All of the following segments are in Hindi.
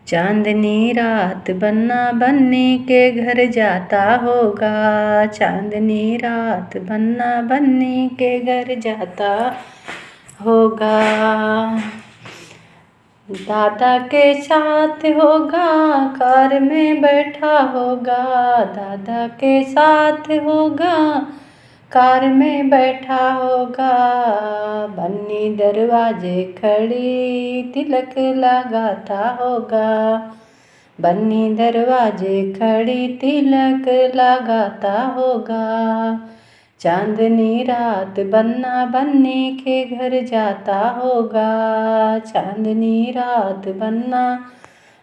चांदनी रात बन्ना बन्नी के घर जाता होगा। चांदनी रात बन्ना बन्नी के घर जाता होगा। दादा के साथ होगा, कार में बैठा होगा। दादा के साथ होगा, कार में बैठा होगा। बन्नी दरवाजे खड़ी तिलक लगाता होगा। बन्नी दरवाजे खड़ी तिलक लगाता होगा। चांदनी रात बन्ना बन्नी के घर जाता होगा। चांदनी रात बन्ना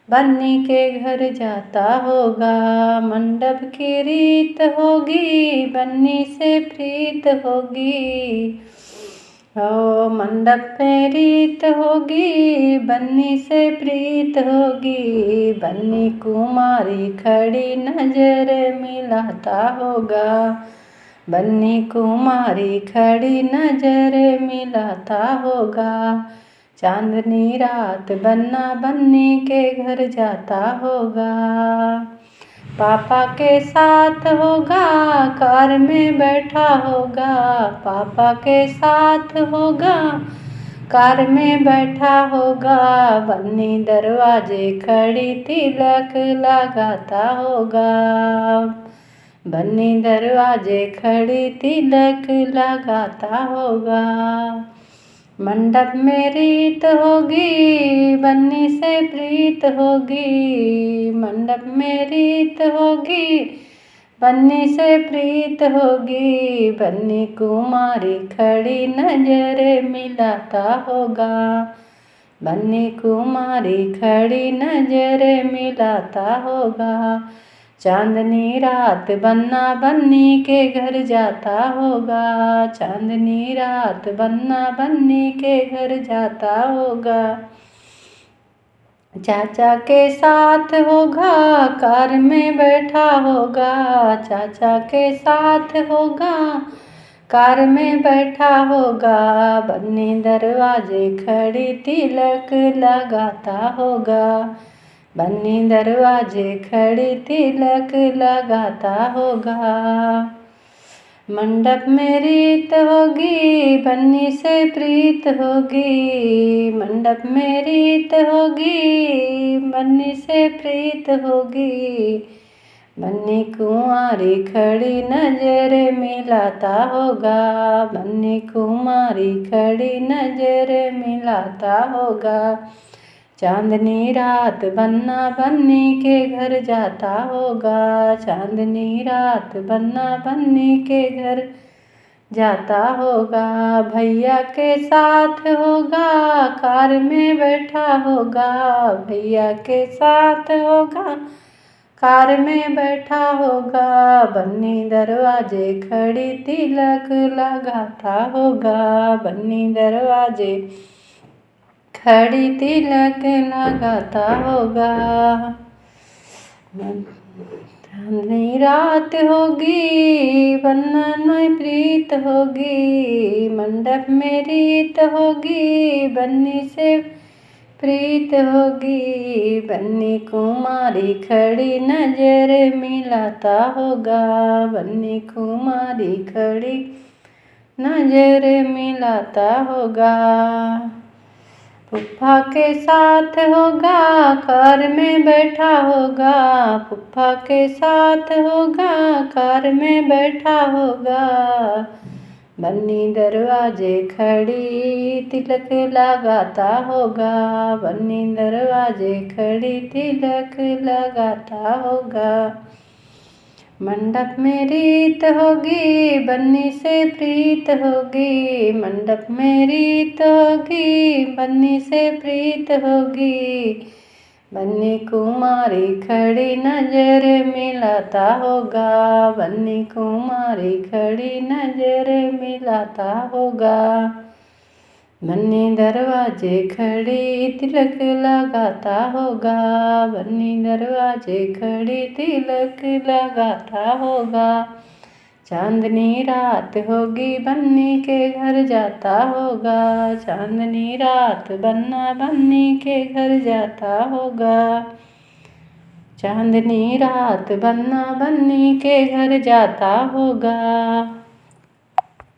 बन्नी के घर जाता होगा। मंडप की रीत होगी, बन्नी से प्रीत होगी। ओ मंडप में रीत होगी, बन्नी से प्रीत होगी। बन्नी कुमारी खड़ी नजर मिलाता होगा। बन्नी कुमारी खड़ी नजर मिलाता होगा। चांदनी रात बन्ना बन्नी के घर जाता होगा। पापा के साथ होगा, कार में बैठा होगा। पापा के साथ होगा, कार में बैठा होगा। बन्नी दरवाजे खड़ी तिलक लगाता होगा। बन्नी दरवाजे खड़ी तिलक लगाता होगा। मंडप में रीत होगी, बन्नी से प्रीत होगी। मंडप में रीत होगी, बन्नी से प्रीत होगी। बन्नी कुमारी खड़ी नजर मिलाता होगा। बन्नी कुमारी खड़ी नजर मिलाता होगा। चांदनी रात बन्ना बन्नी के घर जाता होगा। चांदनी रात बन्ना बन्नी के घर जाता होगा। चाचा के साथ होगा, कार में बैठा होगा। चाचा के साथ होगा, कार में बैठा होगा। बन्नी दरवाजे खड़ी तिलक लगाता होगा। बन्नी दरवाजे खड़ी तिलक लगाता होगा। मंडप में रीत होगी, बन्नी से प्रीत होगी। मंडप में रीत होगी, बन्नी से प्रीत होगी। बन्नी कुंवारी खड़ी नजर मिलाता होगा। बन्नी कुमारी खड़ी नजर मिलाता होगा। चांदनी रात बन्ना बन्नी के घर जाता होगा। चांदनी रात बन्ना बन्नी के घर जाता होगा। भैया के साथ होगा, कार में बैठा होगा। भैया के साथ होगा, कार में बैठा होगा। बन्नी दरवाजे खड़ी तिलक लगाता होगा। बन्नी दरवाजे खड़ी तिलक लगाता होगा। चांदनी रात होगी, बन्ना में प्रीत होगी। मंडप में रीत होगी, बन्नी से प्रीत होगी। बन्नी कुमारी खड़ी नजर मिलाता होगा। बन्नी कुमारी खड़ी नजर मिलाता होगा। फूफा के साथ होगा, कार में बैठा होगा। फूफा के साथ होगा, कार में बैठा होगा। बन्नी दरवाजे खड़ी तिलक लगाता होगा। बन्नी दरवाजे खड़ी तिलक लगाता होगा। मंडप में रीत होगी, बन्नी से प्रीत होगी। मंडप में रीत होगी, बन्नी से प्रीत होगी। बन्नी कुमारी खड़ी नजर मिलाता होगा। बन्नी कुमारी खड़ी नजर मिलाता होगा। बन्नी दरवाजे खड़ी तिलक लगाता होगा। बन्नी दरवाजे खड़ी तिलक लगाता होगा। चांदनी रात होगी बन्नी के घर जाता होगा, चांदनी रात बन्ना बन्नी के घर जाता होगा, चांदनी रात बन्ना बन्नी के घर जाता होगा।